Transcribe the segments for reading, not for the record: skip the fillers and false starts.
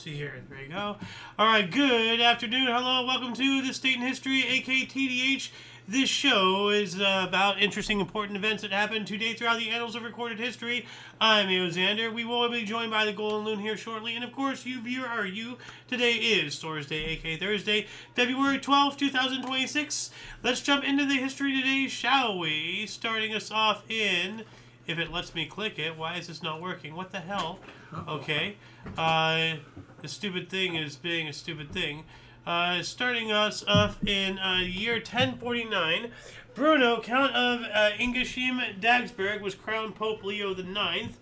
Autopsy here. There you go. All right, good afternoon. Hello, welcome to This Date in History, aka TDH. This show is about interesting, important events that happened today throughout the annals of recorded history. I'm Xander. We will be joined by the Golden Loon here shortly. And of course, you viewer are you. Today is Thursday, aka Thursday, February 12th, 2026. Let's jump into the history today, shall we? Starting us off in... If it lets me click it, why is this not working? What the hell? Okay. The stupid thing is being a stupid thing. Starting us off in year 1049, Bruno, Count of Ingersheim Dagsburg, was crowned Pope Leo IX.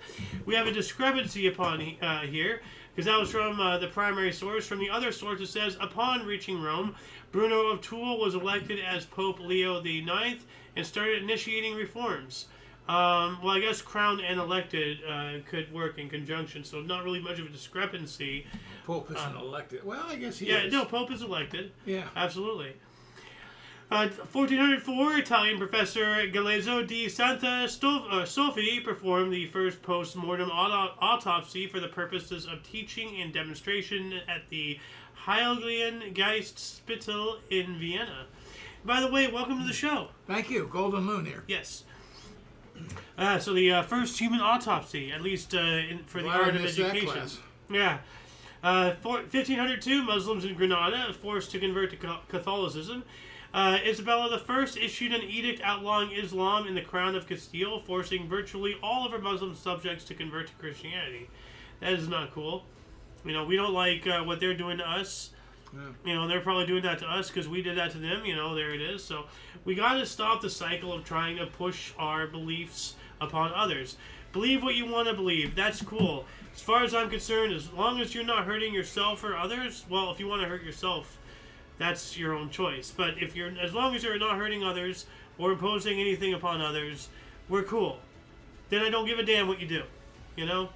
We have a discrepancy upon here, because that was from the primary source. From the other source, it says, upon reaching Rome, Bruno of Toul was elected as Pope Leo IX and started initiating reforms. Well, I guess crowned and elected could work in conjunction, so not really much of a discrepancy. Pope isn't elected. Well, I guess he is. Yeah, no, Pope is elected. Yeah. Absolutely. 1404, Italian professor Galeazzo di Santa Sofia performed the first post-mortem autopsy for the purposes of teaching and demonstration at the Heiligengeistspital in Vienna. By the way, welcome to the show. Thank you. Golden Loon here. Yes. So the first human autopsy, at least for the art of education. Yeah. 1502, Muslims in Granada forced to convert to Catholicism. Isabella I issued an edict outlawing Islam in the Crown of Castile, forcing virtually all of her Muslim subjects to convert to Christianity. That is not cool. You know, we don't like what they're doing to us. Yeah. You know, they're probably doing that to us because we did that to them. You know, there it is. So we got to stop the cycle of trying to push our beliefs upon others. Believe what you want to believe. That's cool. As far as I'm concerned, as long as you're not hurting yourself or others, well, if you want to hurt yourself, that's your own choice. But as long as you're not hurting others or imposing anything upon others, we're cool. Then I don't give a damn what you do. You know?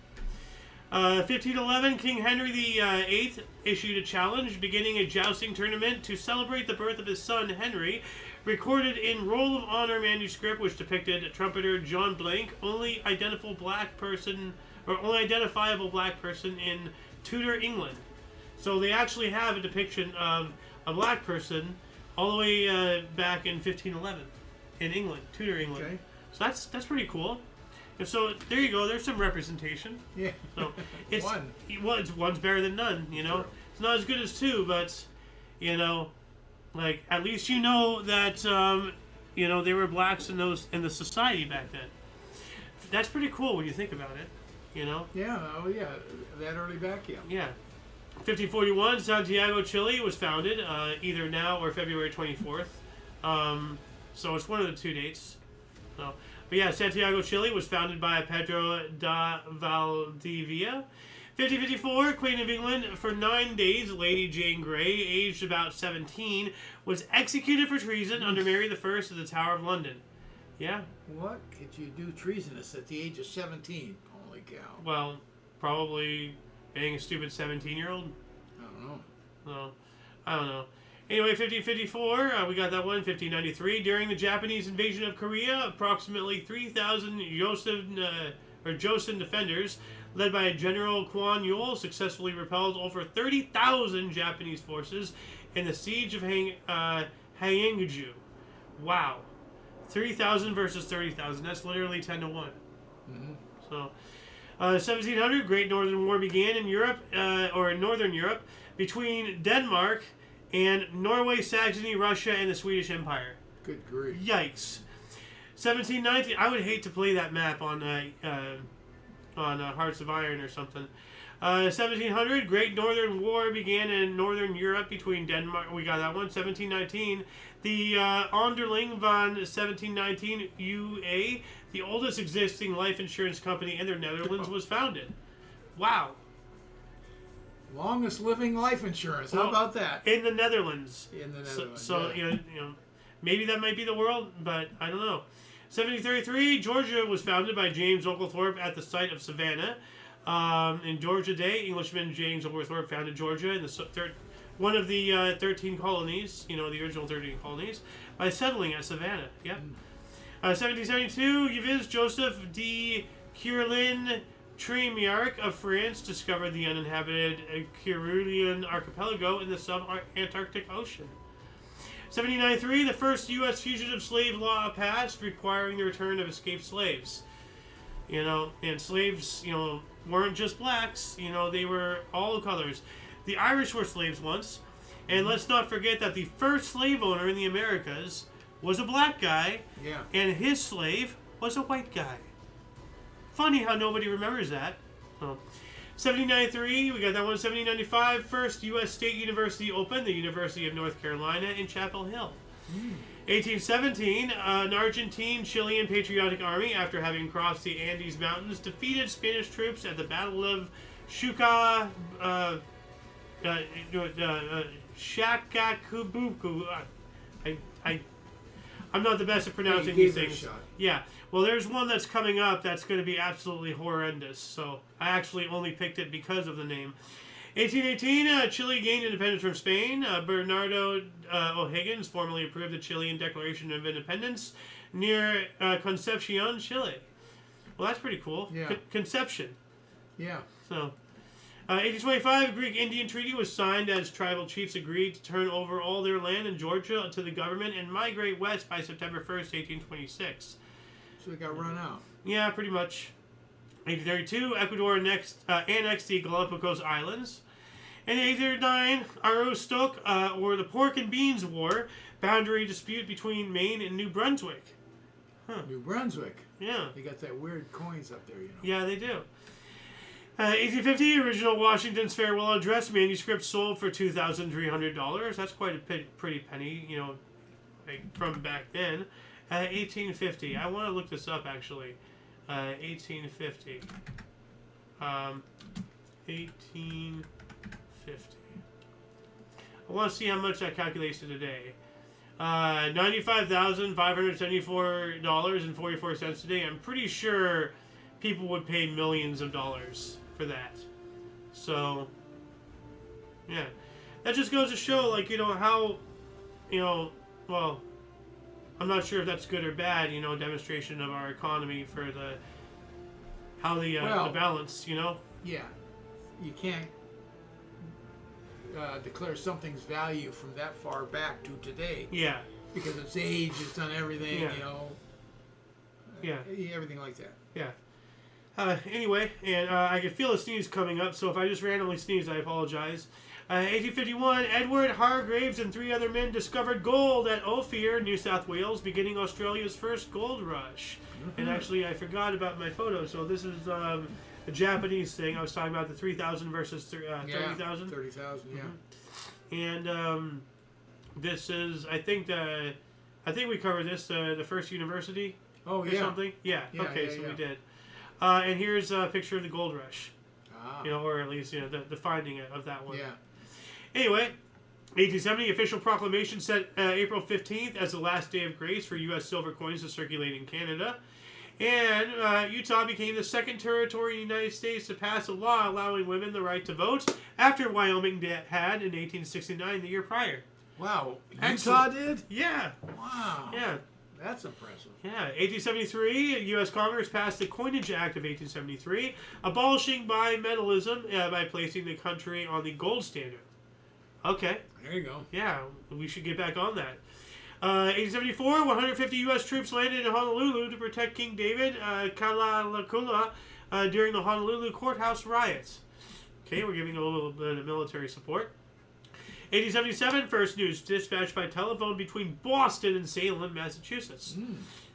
1511, King Henry VIII issued a challenge beginning a jousting tournament to celebrate the birth of his son Henry, recorded in Roll of Honor manuscript, which depicted trumpeter John Blank, only identifiable black person in Tudor England. So they actually have a depiction of a black person all the way back in 1511 in England, Tudor England. Okay. So that's pretty cool. And so there you go. There's some representation. Yeah. So it's one's better than none. You know, sure. It's not as good as two, but you know, like at least you know that you know there were blacks in the society back then. That's pretty cool when you think about it. You know. Yeah. Oh yeah. That early back. Yeah. Yeah. 1541, Santiago, Chile was founded either now or February 24th. So it's one of the two dates. So. But yeah, Santiago, Chile was founded by Pedro da Valdivia. 1554, Queen of England for 9 days, Lady Jane Grey, aged about 17, was executed for treason under Mary I at the Tower of London. Yeah. What could you do treasonous at the age of 17? Holy cow. Well, probably being a stupid 17-year-old. I don't know. No, I don't know. Anyway, 1554, we got that one. 1593, during the Japanese invasion of Korea, approximately 3,000 Joseon defenders, led by General Kwan Yeol, successfully repelled over 30,000 Japanese forces in the siege of Hyeongju. Wow. 3,000 versus 30,000. That's literally 10 to 1. Mm-hmm. So, 1700, Great Northern War began in Europe, or in Northern Europe, between Denmark and Norway, Saxony, Russia, and the Swedish Empire. Good grief. Yikes. 1719. I would hate to play that map on Hearts of Iron or something. 1700. Great Northern War began in Northern Europe between Denmark. We got that one. 1719. The Onderling van 1719 UA, the oldest existing life insurance company in the Netherlands, was founded. Wow. Longest living life insurance. How about that? In the Netherlands. In the Netherlands. So yeah. you know, maybe that might be the world, but I don't know. 1733, Georgia was founded by James Oglethorpe at the site of Savannah. In Georgia Day, Englishman James Oglethorpe founded Georgia in the one of the 13 colonies, you know, the original 13 colonies, by settling at Savannah. Yep. 1772, Yves Joseph de Curlin Tremiarch of France discovered the uninhabited Kerguelen archipelago in the sub-Antarctic Ocean. 79-3, the first U.S. fugitive slave law passed, requiring the return of escaped slaves. And slaves, weren't just blacks. They were all colors. The Irish were slaves once. And let's not forget that the first slave owner in the Americas was a black guy. Yeah. And his slave was a white guy. Funny how nobody remembers that. 79-3, we got that one. 70-95, first U.S. State University opened, the University of North Carolina in Chapel Hill. 1817, an Argentine-Chilean patriotic army, after having crossed the Andes Mountains, defeated Spanish troops at the Battle of Shakabuku. I'm not the best at pronouncing these things. Yeah. Well, there's one that's coming up that's going to be absolutely horrendous. So I actually only picked it because of the name. 1818, Chile gained independence from Spain. Bernardo O'Higgins formally approved the Chilean Declaration of Independence near Concepcion, Chile. Well, that's pretty cool. Yeah. Conception. Yeah. So, 1825, Greek Indian Treaty was signed as tribal chiefs agreed to turn over all their land in Georgia to the government and migrate west by September 1st, 1826. So it got run out. Yeah, pretty much. 1832, Ecuador annexed the Galapagos Islands. In 1839, Aroostook, or the Pork and Beans War, boundary dispute between Maine and New Brunswick. Huh. New Brunswick. Yeah. They got that weird coins up there, Yeah, they do. 1850, original Washington's farewell address manuscript sold for $2,300. That's quite a pretty penny, from back then. 1850. I want to look this up, actually. 1850. 1850. I want to see how much that calculates to today. $95,574.44 today. I'm pretty sure people would pay millions of dollars for that. So, yeah. That just goes to show, how, well, I'm not sure if that's good or bad, demonstration of our economy for the balance, Yeah. You can't declare something's value from that far back to today. Yeah. Because its age, it's done everything, Yeah. Everything like that. Yeah. Anyway, and I can feel a sneeze coming up, so if I just randomly sneeze, I apologize. 1851, Edward Hargraves and 3 other men discovered gold at Ophir, New South Wales, beginning Australia's first gold rush. Mm-hmm. And actually, I forgot about my photo, so this is a Japanese thing. I was talking about the 3,000 versus 30,000. 30,000, yeah. Mm-hmm. And this is, I think we covered this, the first university. Oh, or something. Yeah. Okay, so we did. And here's a picture of the gold rush. Or at least, the finding of that one. Yeah. Anyway, 1870, official proclamation set April 15th as the last day of grace for U.S. silver coins to circulate in Canada. And Utah became the second territory in the United States to pass a law allowing women the right to vote after Wyoming had in 1869, the year prior. Wow. Excellent. Utah did? Yeah. Wow. Yeah. That's impressive. Yeah, 1873, U.S. Congress passed the Coinage Act of 1873, abolishing bimetallism by placing the country on the gold standard. Okay. There you go. Yeah, we should get back on that. 1874, 150 U.S. troops landed in Honolulu to protect King David Kalalakula during the Honolulu courthouse riots. Okay, we're giving a little bit of military support. 1877, first news dispatched by telephone between Boston and Salem, Massachusetts.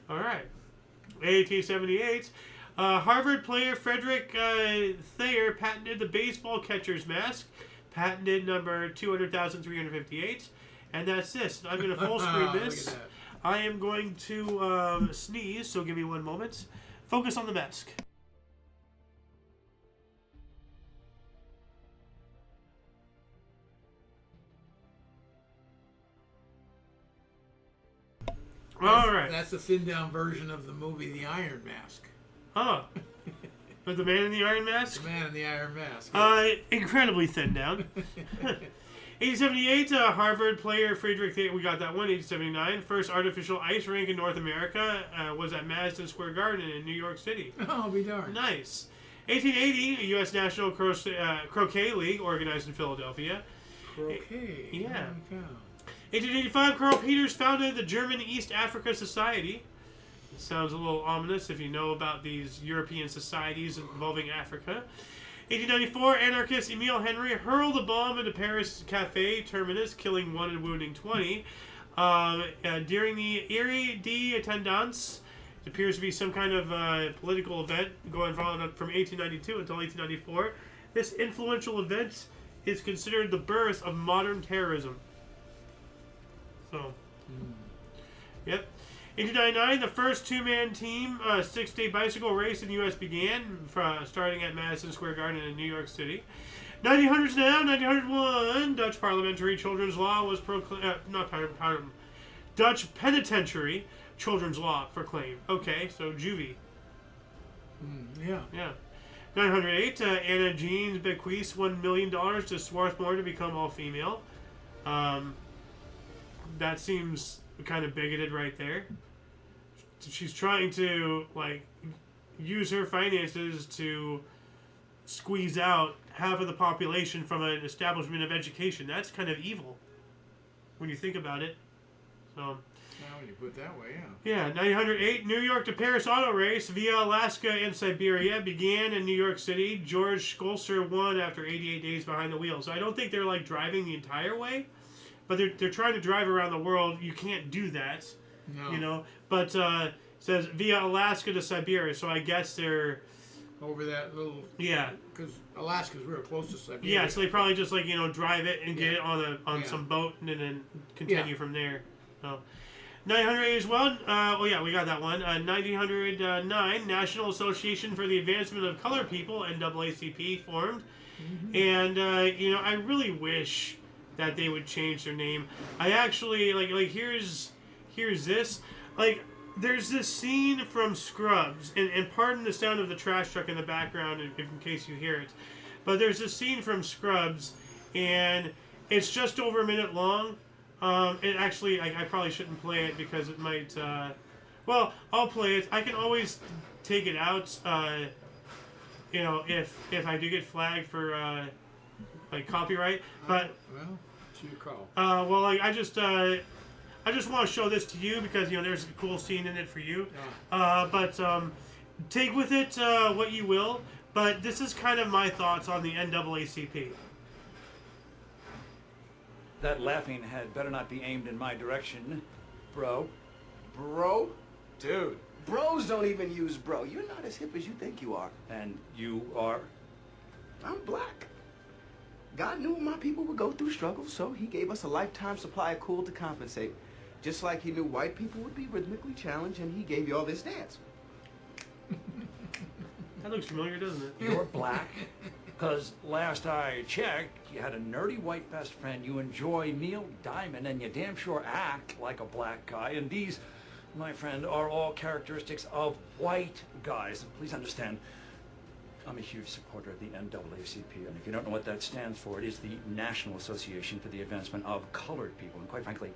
All right. 1878, Harvard player Frederick Thayer patented the baseball catcher's mask, patented number 200,358. And that's this. I'm going to full screen this. Look at that. I am going to sneeze, so give me one moment. Focus on the mask. All right. That's a thin down version of the movie The Iron Mask. Huh. But the man in the iron mask? The man in the iron mask. Incredibly thin down. 1878, Harvard player Friedrich Thayer, we got that one. 1879, first artificial ice rink in North America was at Madison Square Garden in New York City. Oh, be darned. Nice. 1880, a U.S. National Croquet League organized in Philadelphia. Croquet. Yeah. Oh, 1885, Karl Peters founded the German East Africa Society. It sounds a little ominous if you know about these European societies involving Africa. 1894, anarchist Emile Henry hurled a bomb into Paris Cafe Terminus, killing 1 and wounding 20. During the Erie d'Attendance, it appears to be some kind of political event going on from 1892 until 1894. This influential event is considered the birth of modern terrorism. So, yep. 1899, the first two-man team 6-day bicycle race in the U.S. began, starting at Madison Square Garden in New York City. 1900s now, 1901, Dutch parliamentary children's law was proclaimed. Dutch penitentiary children's law proclaimed. Okay, so juvie. Yeah. Yeah. 908, Anna Jean bequeaths $1 million to Swarthmore to become all-female. That seems kind of bigoted right there. She's trying to, like, use her finances to squeeze out half of the population from an establishment of education. That's kind of when you think about it. So, now when you put it that way, yeah. 1908, New York to Paris auto race via Alaska and Siberia began in New York City. George Scholzer won after 88 days behind the wheel. So I don't think they're like driving the entire way, but they're trying to drive around the world. You can't do that, No. you know. But it says via Alaska to Siberia. So I guess they're over that little. Yeah. Because Alaska's real close to Siberia. Yeah, so they probably just like drive it and get it on some boat and then continue from there. So 908 as well. We got that one. 1909, National Association for the Advancement of Colored People (NAACP) formed, and I really wish that they would change their name. I actually like here's this There's this scene from Scrubs, and pardon the sound of the trash truck in the background in case you hear it, but there's this scene from Scrubs, and it's just over a minute long. It actually, I probably shouldn't play it because it might, I'll play it. I can always take it out, if I do get flagged for, copyright, but... Well, it's your call. I just want to show this to you because, there's a cool scene in it for you. But take with it what you will. But this is kind of my thoughts on the NAACP. That laughing head better not be aimed in my direction, bro. Bro? Dude, bros don't even use bro. You're not as hip as you think you are. And you are? I'm black. God knew my people would go through struggles, so he gave us a lifetime supply of cool to compensate. Just like he knew white people would be rhythmically challenged, and he gave you all this dance. That looks familiar, doesn't it? You're black? Because last I checked, you had a nerdy white best friend, you enjoy Neil Diamond, and you damn sure act like a black guy. And these, my friend, are all characteristics of white guys. Please understand, I'm a huge supporter of the NAACP, and if you don't know what that stands for, it is the National Association for the Advancement of Colored People. And quite frankly,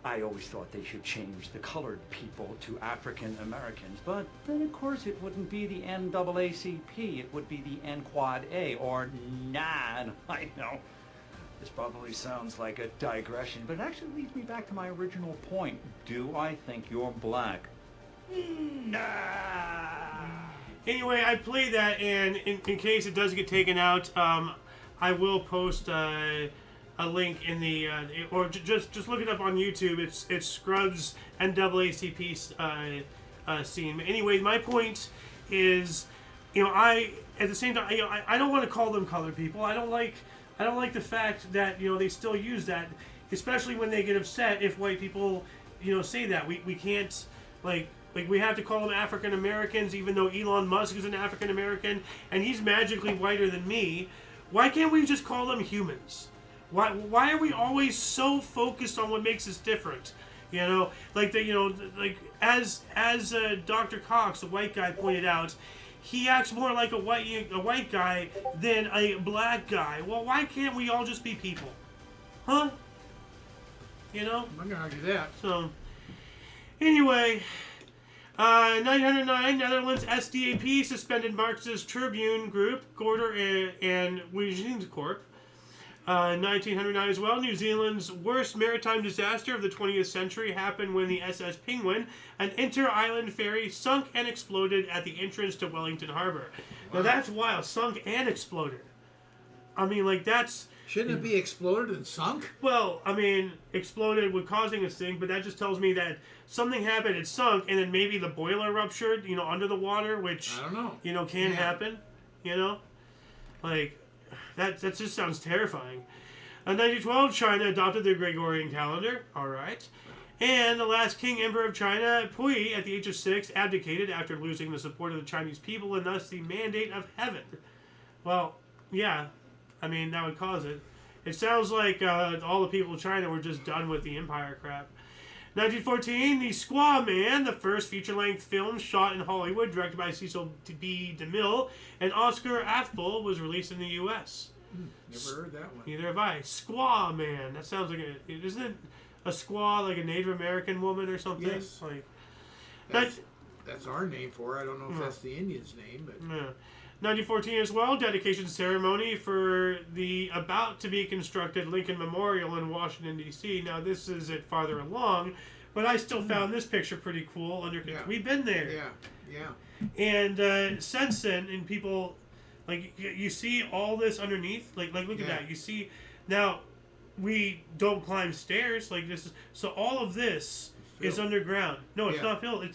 I always thought they should change the colored people to African Americans, but then of course it wouldn't be the NAACP, it would be the N-Quad-A, or NAN. I know, this probably sounds like a digression, but it actually leads me back to my original point. Do I think you're black? Nah. Anyway, I played that, and in case it does get taken out, I will post a link in the or just look it up on YouTube. It's Scrubs NAACP scene. Anyway, my point is, I at the same time, I don't want to call them colored people. I don't like the fact that they still use that, especially when they get upset if white people say that. We can't like we have to call them African Americans, even though Elon Musk is an African American and he's magically whiter than me. Why can't we just call them humans? Why are we always so focused on what makes us different? As Dr. Cox, the white guy, pointed out, he acts more like a white guy than a black guy. Well, why can't we all just be people? Huh? I'm not gonna argue that. So, anyway, 1909, Netherlands SDAP suspended Marxist Tribune Group, Gorder and Wujing Corp. 1909 as well, New Zealand's worst maritime disaster of the 20th century happened when the SS Penguin, an inter-island ferry, sunk and exploded at the entrance to Wellington Harbor. Wow. Now that's wild. Sunk and exploded. I mean, like, that's... Shouldn't it be exploded and sunk? Well, I mean, exploded with causing a sink, but that just tells me that something happened, it sunk, and then maybe the boiler ruptured, under the water, which, I don't know. Can happen, Like, that just sounds terrifying. In 1912, China adopted the Gregorian calendar, alright. And the last king emperor of China, Pui, at the age of 6, abdicated after losing the support of the Chinese people and thus the mandate of heaven. Well, yeah. I mean, that would cause it. It sounds like all the people of China were just done with the empire crap. 1914, The Squaw Man, the first feature-length film shot in Hollywood, directed by Cecil B. DeMille, and Oscar Athbul, was released in the U.S. Never heard that one. Neither have I. Squaw Man. That sounds like isn't it a squaw like a Native American woman or something? Yes. Like that's our name for her. I don't know if that's the Indian's name, but... Yeah. 1914 as well, dedication ceremony for the about-to-be-constructed Lincoln Memorial in Washington, D.C. Now, this is it farther along, but I still found this picture pretty cool. We've been there. Yeah. And since then, and people, like, you see all this underneath. Like look at that. You see, now, we don't climb stairs. Like, this is, so all of this is underground. No, it's not filled.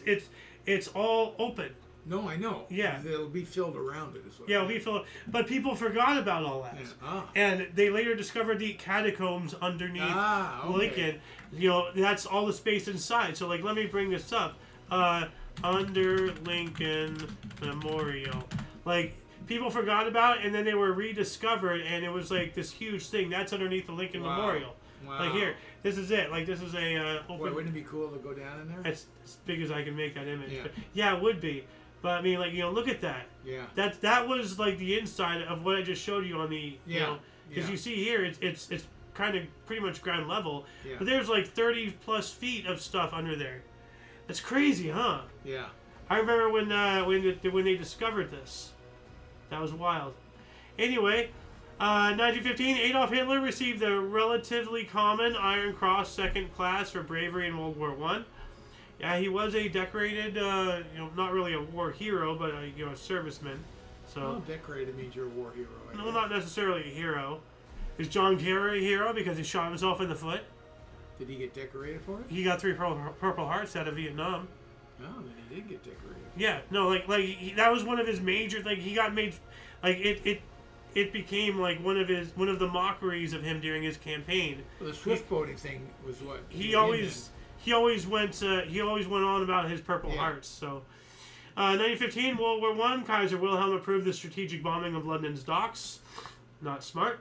It's all open. No, I know. Yeah. It'll be filled around it. It'll be filled. But people forgot about all that. Yeah. And they later discovered the catacombs underneath Lincoln. That's all the space inside. So, like, let me bring this up. Under Lincoln Memorial. Like, people forgot about it, and then they were rediscovered, and it was, like, this huge thing. That's underneath the Lincoln Memorial. Wow. Like, here. This is it. Like, this is a open... Boy, wouldn't it be cool to go down in there? It's as big as I can make that image. Yeah. But, yeah, it would be. But I mean, like, look at that. Yeah. That was like the inside of what I just showed you on the, because you see here it's kind of pretty much ground level, but there's like 30 plus feet of stuff under there. That's crazy, huh? Yeah. I remember when they discovered this. That was wild. Anyway, 1915, Adolf Hitler received the relatively common Iron Cross Second Class for bravery in World War I. Yeah, he was a decorated, not really a war hero, but a serviceman. So. Well, decorated means you're a war hero. No, not necessarily a hero. Is John Kerry a hero because he shot himself in the foot? Did he get decorated for it? He got 3 Purple Hearts out of Vietnam. Oh, then he did get decorated. Yeah, no, that was one of his major. Like, he got made, like it became like one of the mockeries of him during his campaign. Well, the swift boating thing was what he always went on about his Purple Hearts. So, 1915, World War I, Kaiser Wilhelm approved the strategic bombing of London's docks. Not smart.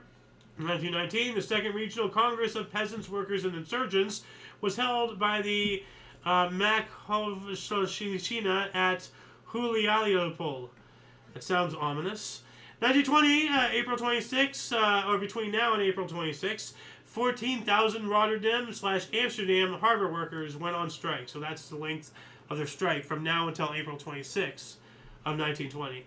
1919, the Second Regional Congress of Peasants, Workers, and Insurgents was held by the Makhovshchina at Hulialopol. That sounds ominous. 1920, April 26, or between now and April 26, 14,000 Rotterdam/Amsterdam harbor workers went on strike. So that's the length of their strike from now until April 26 of 1920.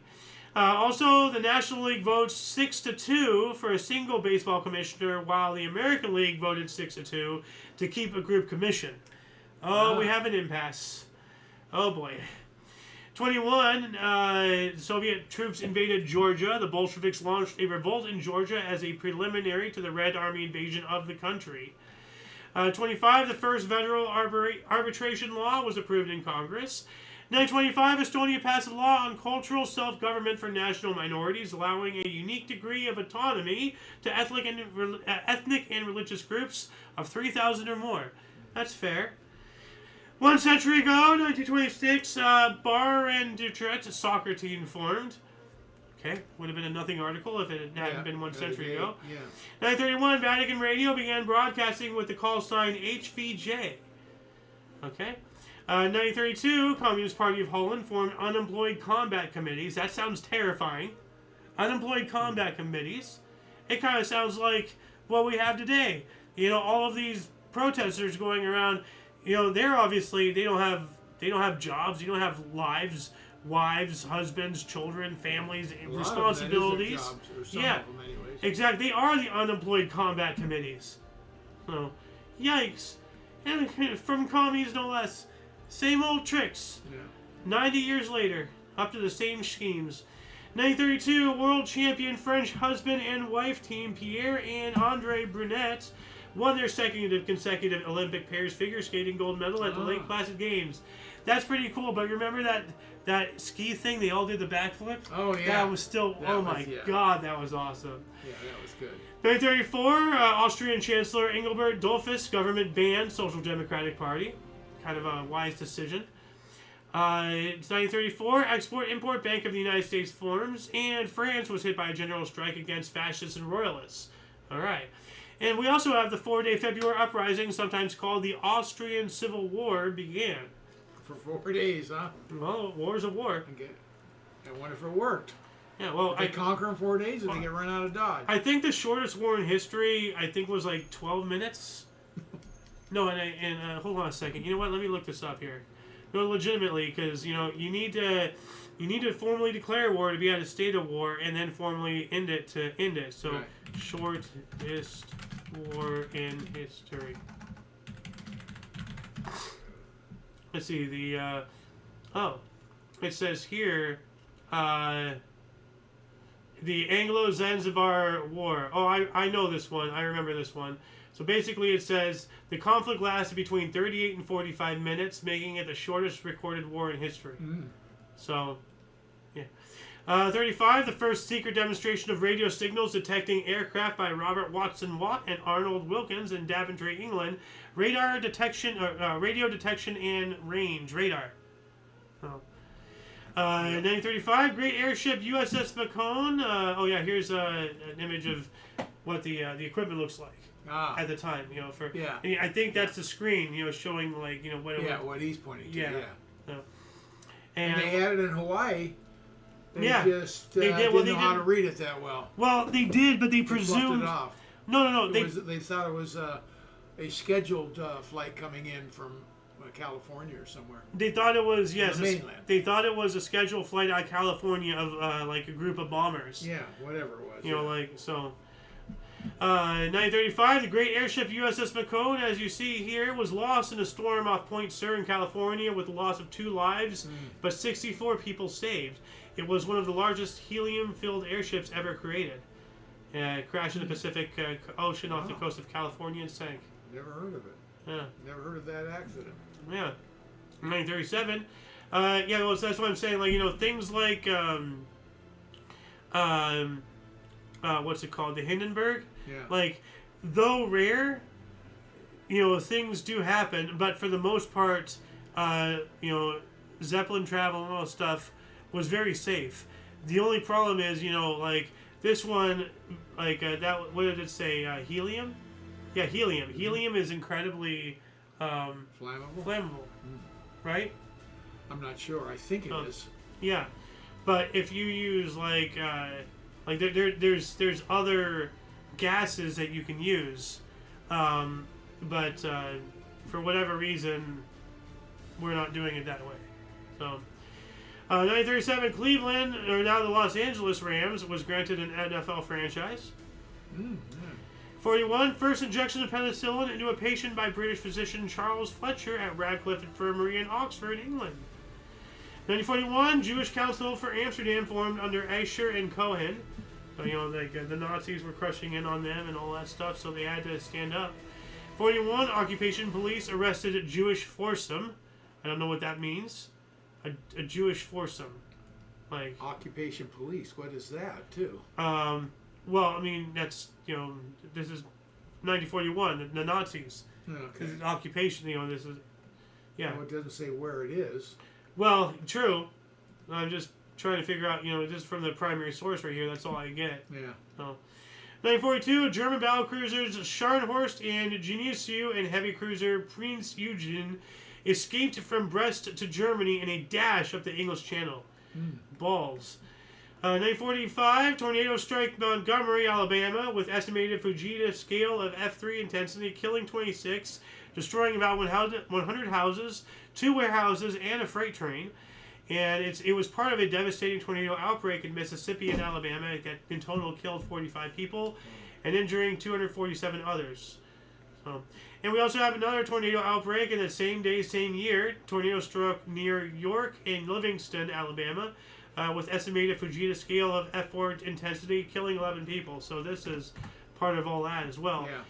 Also, the National League votes 6-2 for a single baseball commissioner, while the American League voted 6-2 to keep a group commission. Oh, we have an impasse. Oh boy. 21, Soviet troops invaded Georgia. The Bolsheviks launched a revolt in Georgia as a preliminary to the Red Army invasion of the country. 25, the first federal arbitration law was approved in Congress. 1925, Estonia passed a law on cultural self-government for national minorities, allowing a unique degree of autonomy to ethnic and religious groups of 3,000 or more. That's fair. 1 century ago, 1926, Bar and Dutret, a soccer team, formed. Okay, would have been a nothing article if it hadn't been 1 century ago. Yeah. 1931, Vatican Radio began broadcasting with the call sign HVJ. Okay. 1932, Communist Party of Holland formed unemployed combat committees. That sounds terrifying. Unemployed combat committees. It kind of sounds like what we have today. All of these protesters going around. They don't have They don't have jobs. You don't have lives, wives, husbands, children, families, responsibilities. Yeah. Of them anyways. Exactly. They are the unemployed combat committees. So, yikes. And from commies, no less. Same old tricks. Yeah. 90 years later, up to the same schemes. 1932, world champion French husband and wife team Pierre and Andre Brunet won their second consecutive Olympic pairs figure skating gold medal at the Lake Placid Games. That's pretty cool, but remember that ski thing? They all did the backflip? Oh, yeah. That was still, God, that was awesome. Yeah, that was good. 1934, Austrian Chancellor Engelbert Dollfuss government banned Social Democratic Party. Kind of a wise decision. It's 1934, Export-Import Bank of the United States forms, and France was hit by a general strike against fascists and royalists. All right. And we also have the 4-day February uprising, sometimes called the Austrian Civil War, began. For 4 days, huh? Well, war's a war. I wonder if it worked. Yeah, well, Did they conquer in 4 days, or they get run out of Dodge? I think the shortest war in history, was like 12 minutes. No, and hold on a second. You know what? Let me look this up here. No, legitimately, because you need to formally declare war to be at a state of war, and then formally end it to end it. So, right. Shortest war in history. Let's see the. It says here, the Anglo-Zanzibar War. Oh, I know this one. I remember this one. So basically it says the conflict lasted between 38 and 45 minutes, making it the shortest recorded war in history. So, yeah. 35, the first secret demonstration of radio signals detecting aircraft by Robert Watson Watt and Arnold Wilkins in Daventry, England. Radio detection and range radar. 1935, great airship USS Macomb. Here's an image of what the equipment looks like. At the time, and I think that's the screen, showing what he's pointing to. Yeah. And they had it in Hawaii. They just they didn't know how to read it that well. Well, they did, but they presumed. It off. No. They thought it was a scheduled flight coming in from California or somewhere. They thought it was the mainland. They thought it was a scheduled flight out of California of a group of bombers. Yeah, whatever it was. 1935, the great airship USS Macomb, as you see here, was lost in a storm off Point Sur in California with the loss of 2 lives, but 64 people saved. It was one of the largest helium-filled airships ever created. It crashed in the Pacific Ocean off the coast of California and sank. Never heard of it. Yeah. Never heard of that accident. Yeah. 1937. That's what I'm saying. Things like what's it called? The Hindenburg. Yeah. Though rare, things do happen, but for the most part, Zeppelin travel and all that stuff was very safe. The only problem is, this one, that, what did it say? Helium? Yeah, helium. Helium is incredibly flammable. Right? I'm not sure. I think it is. Yeah. But if you use, there's other gases that you can use, but for whatever reason, we're not doing it that way. So, 1937, Cleveland, or now the Los Angeles Rams, was granted an NFL franchise. 41, first injection of penicillin into a patient by British physician Charles Fletcher at Radcliffe Infirmary in Oxford, England. 1941, Jewish Council for Amsterdam formed under Asher and Cohen. So, the Nazis were crushing in on them and all that stuff, so they had to stand up. 41, occupation police arrested Jewish foursome. I don't know what that means. A Jewish foursome. Occupation police, what is that, too? That's, this is 1941, the Nazis. Okay. This is occupation, this is, yeah. Well, it doesn't say where it is. Well, true. I'm just trying to figure out, just from the primary source right here, that's all I get. Yeah. 1942, German battlecruisers Scharnhorst and Geneseo and heavy cruiser Prince Eugen escaped from Brest to Germany in a dash up the English Channel. Balls. 1945, tornadoes strike Montgomery, Alabama, with estimated Fujita scale of F3 intensity, killing 26, destroying about 100 houses, 2 warehouses, and a freight train. And it was part of a devastating tornado outbreak in Mississippi and Alabama. It in total killed 45 people and injuring 247 others. And we also have another tornado outbreak in the same day, same year. Tornado struck near York and Livingston, Alabama, with estimated Fujita scale of F4 intensity, killing 11 people. So this is part of all that as well. Yeah.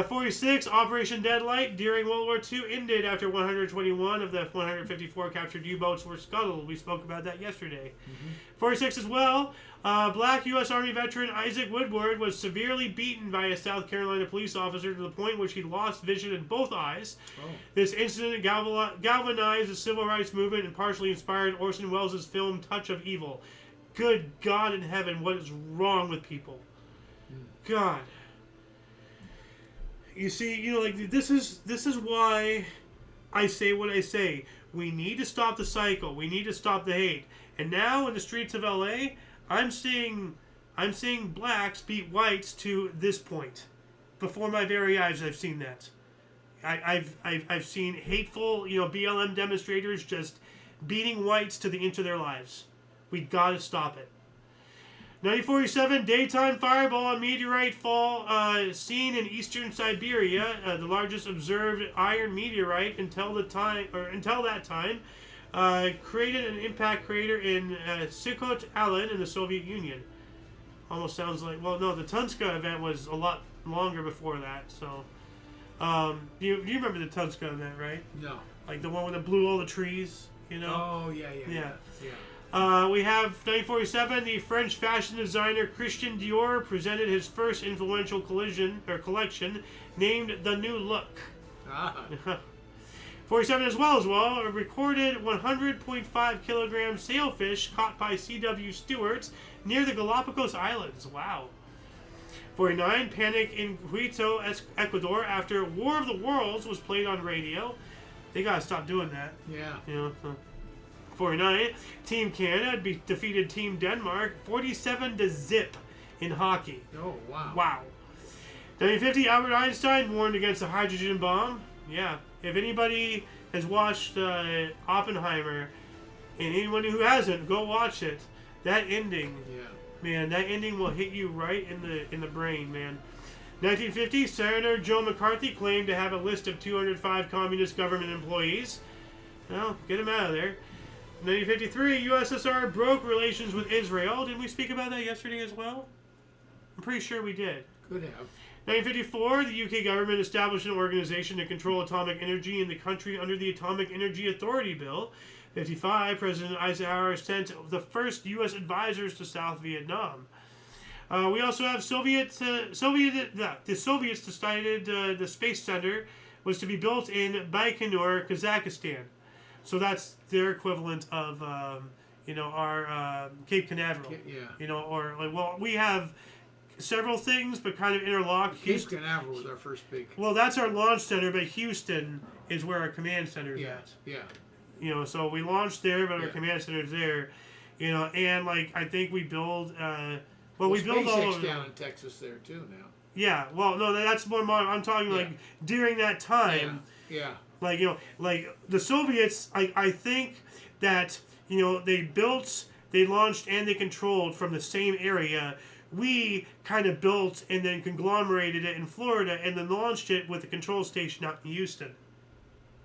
46, Operation Deadlight during World War II ended after 121 of the 154 captured U-boats were scuttled. We spoke about that yesterday. 46 as well, black U.S. Army veteran Isaac Woodward was severely beaten by a South Carolina police officer to the point in which he lost vision in both eyes. This incident galvanized the civil rights movement and partially inspired Orson Welles' film Touch of Evil. Good God in heaven, what is wrong with people? God. You see, like this is why I say what I say. We need to stop the cycle. We need to stop the hate. And now in the streets of LA, I'm seeing blacks beat whites to this point. Before my very eyes, I've seen that. I've seen hateful, BLM demonstrators just beating whites to the inch of their lives. We gotta stop it. 1947, daytime fireball and meteorite fall seen in eastern Siberia, the largest observed iron meteorite until that time, created an impact crater in Sikhote-Alin in the Soviet Union. Almost sounds like, well, no, the Tunska event was a lot longer before that. So, you remember the Tunska event, right? No. Like the one that blew all the trees, Oh, yeah. We have 1947. The French fashion designer Christian Dior presented his first influential collection named The New Look. 47 as well, a recorded 100.5 kilogram sailfish caught by C.W. Stewart near the Galapagos Islands. Wow. 49, panic in Quito, Ecuador after War of the Worlds was played on radio. They gotta stop doing that. Yeah. 49, Team Canada defeated Team Denmark 47-0 in hockey. Oh, wow. Wow. 1950, Albert Einstein warned against the hydrogen bomb. Yeah. If anybody has watched Oppenheimer, and anyone who hasn't, go watch it. That ending, man, that ending will hit you right in the brain, man. 1950, Senator Joe McCarthy claimed to have a list of 205 communist government employees. Well, get him out of there. 1953, USSR broke relations with Israel. Didn't we speak about that yesterday as well? I'm pretty sure we did. Could have. 1954, the UK government established an organization to control atomic energy in the country under the Atomic Energy Authority Bill. 55, President Eisenhower sent the first U.S. advisors to South Vietnam. We also have the Soviets decided the Space Center was to be built in Baikonur, Kazakhstan. So that's their equivalent of, our Cape Canaveral. Yeah. We have several things, but kind of interlocked. Cape Canaveral was our first big. Well, that's our launch center, but Houston is where our command center is at. Yeah. So we launched there, but our command center is there. And I think we build. We build all over down in Texas there too now. Yeah. Well, no, that's more modern. I'm talking during that time. Yeah. The Soviets, I think that, they launched and they controlled from the same area. We kind of built and then conglomerated it in Florida and then launched it with a control station out in Houston.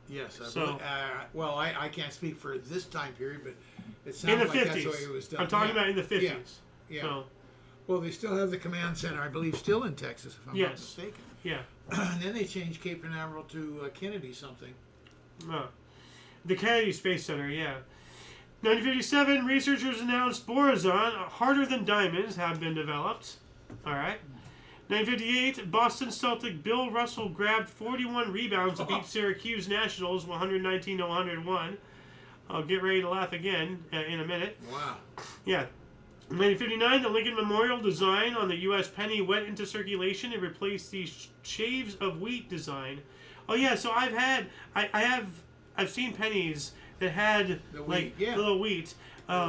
Yes. I can't speak for this time period, but it sounds in the like 50s. that's the way it was done. I'm talking about in the 50s. Yeah. So, well, they still have the command center, I believe, still in Texas, if I'm not mistaken. Yeah. And then they changed Cape Canaveral to Kennedy something. The Kennedy Space Center, yeah. 1957, researchers announced boson, harder than diamonds, have been developed. All right. 1958, Boston Celtic Bill Russell grabbed 41 rebounds to beat Syracuse Nationals 119-101. I'll get ready to laugh again in a minute. Wow. Yeah. 1959, the Lincoln Memorial design on the U.S. penny went into circulation and replaced the shaves of wheat design. Oh yeah, so I've seen pennies that had wheat, little wheat.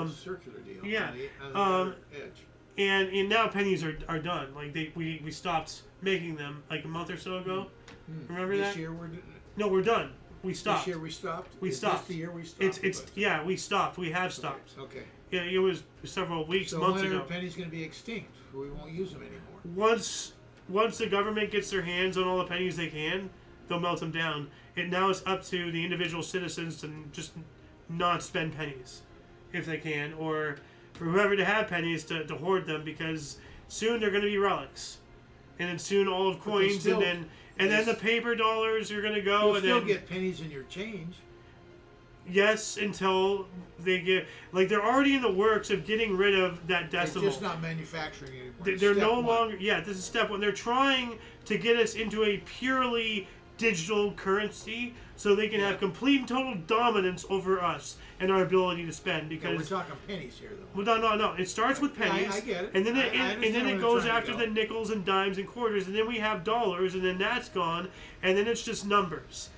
circular deal. Yeah. On the other edge. And now pennies are done. Like we stopped making them like a month or so ago. Remember this that? Year No, we're done. We stopped. This year we stopped. We stopped. This the year we stopped. Yeah, we stopped. We have stopped. Okay. Yeah, it was several weeks, So months when ago. are pennies going to be extinct? We won't use them anymore. Once the government gets their hands on all the pennies they can, they'll melt them down. And now it's up to the individual citizens to just not spend pennies if they can, or for whoever to have pennies to hoard them, because soon they're going to be relics, and then soon all of coins, still, and then the paper dollars are going to go. You'll and still then get pennies in your change. yes, until they get they're already in the works of getting rid of that decimal. They're just not manufacturing anymore. They're no longer. Yeah, this is step one. They're trying to get us into a purely digital currency so they can have complete and total dominance over us and our ability to spend. Because we're talking pennies here, though. Well, no. It starts with pennies. I get it. And then it goes after the the nickels and dimes and quarters, and then we have dollars, and then that's gone, and then it's just numbers.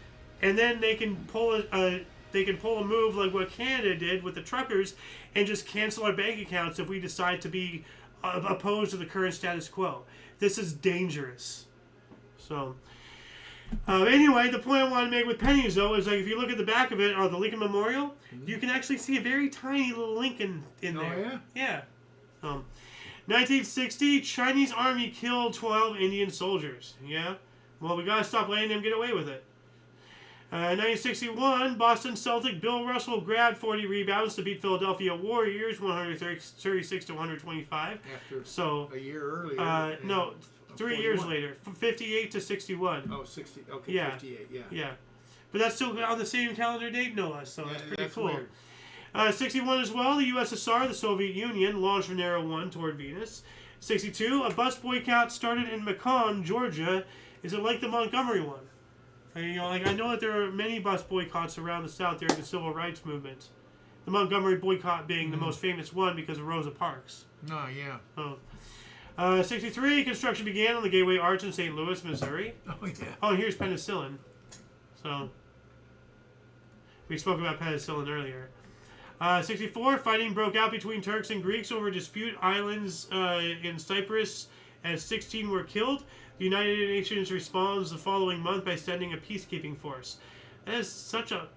And then they can pull a move like what Canada did with the truckers and just cancel our bank accounts if we decide to be opposed to the current status quo. This is dangerous. So, anyway, the point I want to make with pennies, though, is like if you look at the back of it, the Lincoln Memorial, you can actually see a very tiny little Lincoln in there. Yeah? Yeah. 1960, Chinese army killed 12 Indian soldiers. Yeah? Well, we got to stop letting them get away with it. 1961, Boston Celtic Bill Russell grabbed 40 rebounds to beat Philadelphia Warriors 136 to 125. After a year earlier. No, 3 years later, 58 to 61. Oh, 60. Okay, Yeah. 58. Yeah. Yeah, but that's still on the same calendar date, no less. So it's pretty cool. Weird. 61 as well. The USSR, the Soviet Union, launched Venera 1 toward Venus. 62, a bus boycott started in Macon, Georgia. Is it like the Montgomery one? I know that there are many bus boycotts around the South during the Civil Rights Movement. The Montgomery boycott being the most famous one because of Rosa Parks. No, yeah. Oh. 63, construction began on the Gateway Arch in St. Louis, Missouri. Oh, yeah. Oh, and here's penicillin. So, we spoke about penicillin earlier. 64, fighting broke out between Turks and Greeks over dispute islands in Cyprus as 16 were killed. The United Nations responds the following month by sending a peacekeeping force. That is the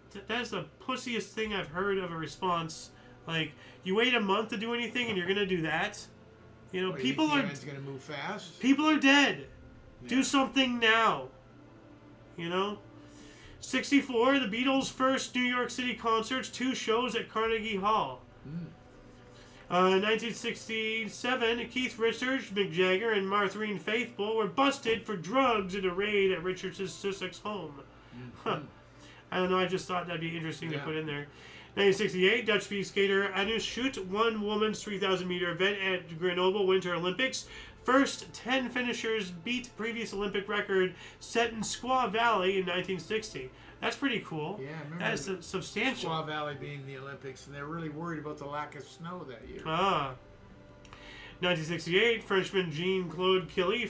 pussiest thing I've heard of a response. Like, you wait a month to do anything and you're going to do that? You know, people are going to move fast. People are dead. Yeah. Do something now. You know? 64, the Beatles' first New York City concerts, 2 shows at Carnegie Hall. 1967, Keith Richards, Mick Jagger, and Martha Faithfull were busted for drugs in a raid at Richards' Sussex home. Huh. I don't know, I just thought that'd be interesting to put in there. 1968, Dutch speed skater Anus Schut won women's 3,000-meter event at Grenoble Winter Olympics. First 10 finishers beat previous Olympic record set in Squaw Valley in 1960. That's pretty cool. Yeah, I remember that's substantial. Squaw Valley being the Olympics, and they're really worried about the lack of snow that year. 1968, Frenchman Jean-Claude Killy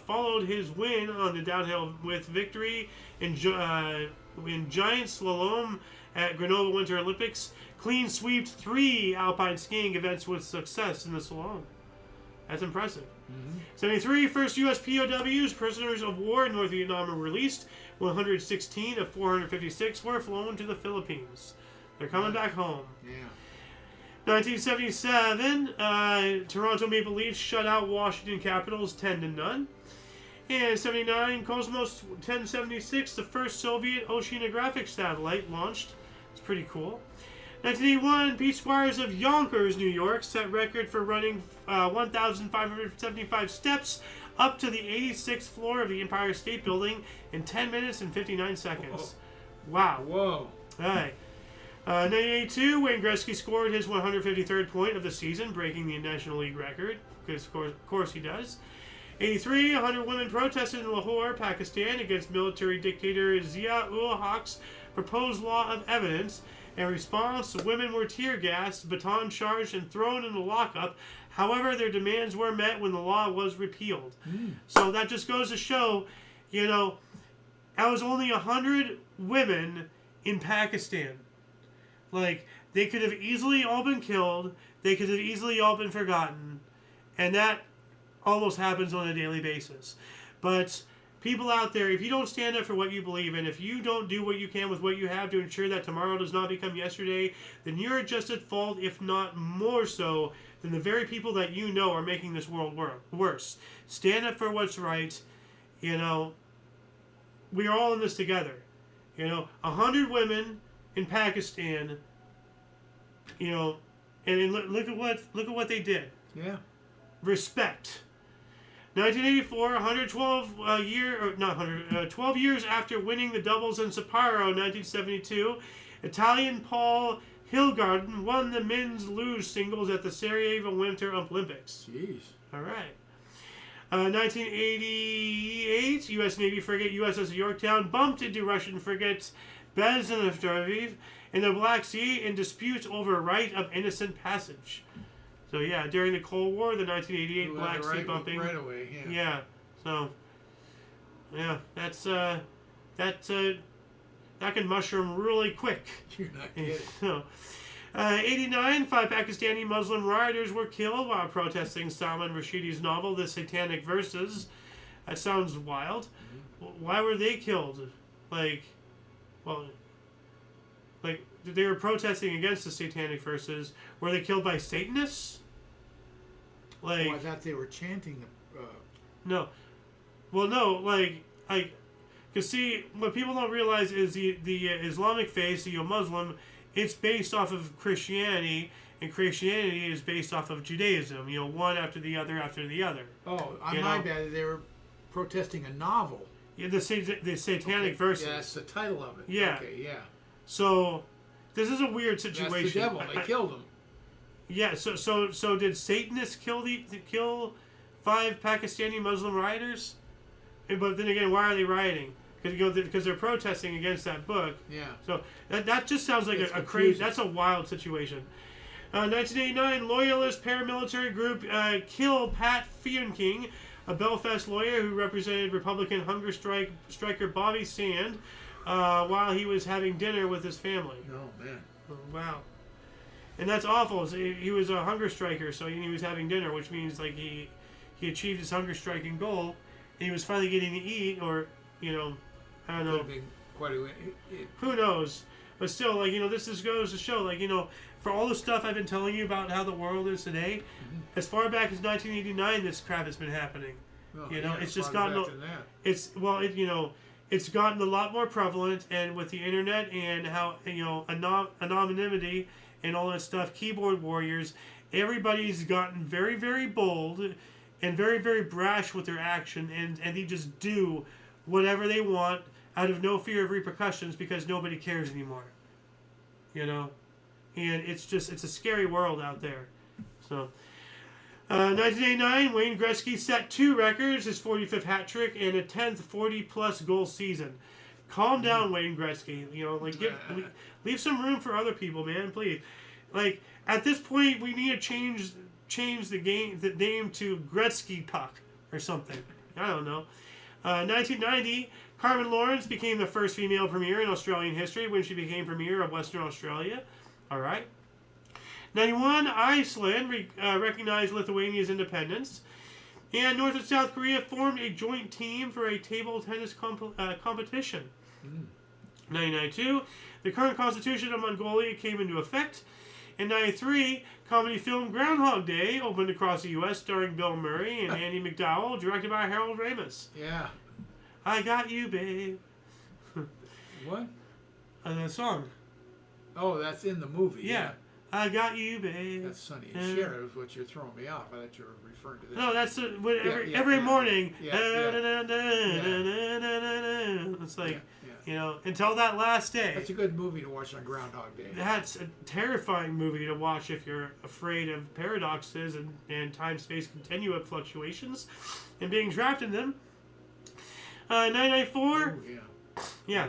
followed his win on the downhill with victory in giant slalom at Grenoble Winter Olympics. Clean sweeped 3 alpine skiing events with success in the slalom. That's impressive. 73, first U.S. POWs, prisoners of war in North Vietnam, were released. 116 of 456 were flown to the Philippines. They're coming back home. Yeah. 1977, Toronto Maple Leafs shut out Washington Capitals 10-0. And 79, Cosmos 1076, the first Soviet oceanographic satellite launched. It's pretty cool. 1981, Pete Squires of Yonkers, New York, set record for running 1,575 steps up to the 86th floor of the Empire State Building in 10 minutes and 59 seconds. Whoa. Wow. Whoa. All right. 1982, Wayne Gretzky scored his 153rd point of the season, breaking the National League record, because of course he does. 83, 100 women protested in Lahore, Pakistan, against military dictator Zia-ul-Haq's proposed law of evidence. In response, women were tear-gassed, baton charged, and thrown into lockup. However, their demands were met when the law was repealed. So that just goes to show, you know, that was only 100 women in Pakistan. Like, They could have easily all been killed. They could have easily all been forgotten. And that almost happens on a daily basis. But people out there, if you don't stand up for what you believe in, if you don't do what you can with what you have to ensure that tomorrow does not become yesterday, then you're just at fault, if not more so, than the very people that you know are making this world worse. Stand up for what's right. You know, we are all in this together. You know, 100 women in Pakistan, you know, and look at what they did. Yeah. Respect. 1984, 12 years after winning the doubles in Sapporo in 1972, Italian Paul Hilgarden won the men's luge singles at the Sarajevo Winter Olympics. Jeez. All right. 1988, U.S. Navy frigate USS Yorktown bumped into Russian frigate Beznavstarviv in the Black Sea in disputes over right of innocent passage. So yeah, during the Cold War, the 1988 Black Sea bumping. Right away, yeah. Yeah. So yeah, that can mushroom really quick. You're not kidding. So, 89, 5 Pakistani Muslim rioters were killed while protesting Salman Rushdie's novel, The Satanic Verses. That sounds wild. Mm-hmm. Why were they killed? Like, they were protesting against the Satanic Verses. Were they killed by Satanists? Like, I thought they were chanting the. No. Well, no, because see, what people don't realize is the Islamic faith, the Muslim, it's based off of Christianity, and Christianity is based off of Judaism. You know, one after the other after the other. Oh, my bad. They were protesting a novel. Yeah, the Satanic Verses. Yeah, that's the title of it. Yeah. Okay, yeah. So, this is a weird situation. That's the devil. They killed him. Yeah. So did Satanists kill 5 Pakistani Muslim rioters? But then again, why are they rioting? Because they're protesting against that book. Yeah. So that just sounds like a crazy. That's a wild situation. 1989, loyalist paramilitary group killed Pat Fionking, a Belfast lawyer who represented Republican hunger striker Bobby Sand, while he was having dinner with his family. Oh man. Oh, wow. And that's awful. So he was a hunger striker, so he was having dinner, which means like he achieved his hunger striking goal, and he was finally getting to eat, or you know. I don't know. Who knows? But still, this just goes to show, for all the stuff I've been telling you about how the world is today, as far back as 1989, this crap has been happening. Oh, it's just gotten. It's gotten a lot more prevalent, and with the internet and how anonymity and all that stuff, keyboard warriors, everybody's gotten very, very bold and very, very brash with their action, and they just do whatever they want out of no fear of repercussions because nobody cares anymore. And it's a scary world out there. So, 1989, Wayne Gretzky set 2 records, his 45th hat trick and a 10th 40-plus goal season. Calm down, Wayne Gretzky. Leave some room for other people, man, please. At this point, we need to change the name to Gretzky Puck or something. I don't know. 1990, Carmen Lawrence became the first female premier in Australian history when she became premier of Western Australia. All right. 91, Iceland recognized Lithuania's independence. And North and South Korea formed a joint team for a table tennis competition. 1992, the current constitution of Mongolia came into effect. In 93, comedy film Groundhog Day opened across the U.S. starring Bill Murray and Andy McDowell, directed by Harold Ramis. Yeah. I got you, babe. What? The song. Oh, that's in the movie. Yeah. I got you, babe. That's Sonny and Cher is what you're throwing me off. I thought you were referring to this. No, that's every morning. It's like, until that last day. That's a good movie to watch on Groundhog Day. That's a terrifying movie to watch if you're afraid of paradoxes and time-space continuum fluctuations and being trapped in them. 994. Oh, yeah.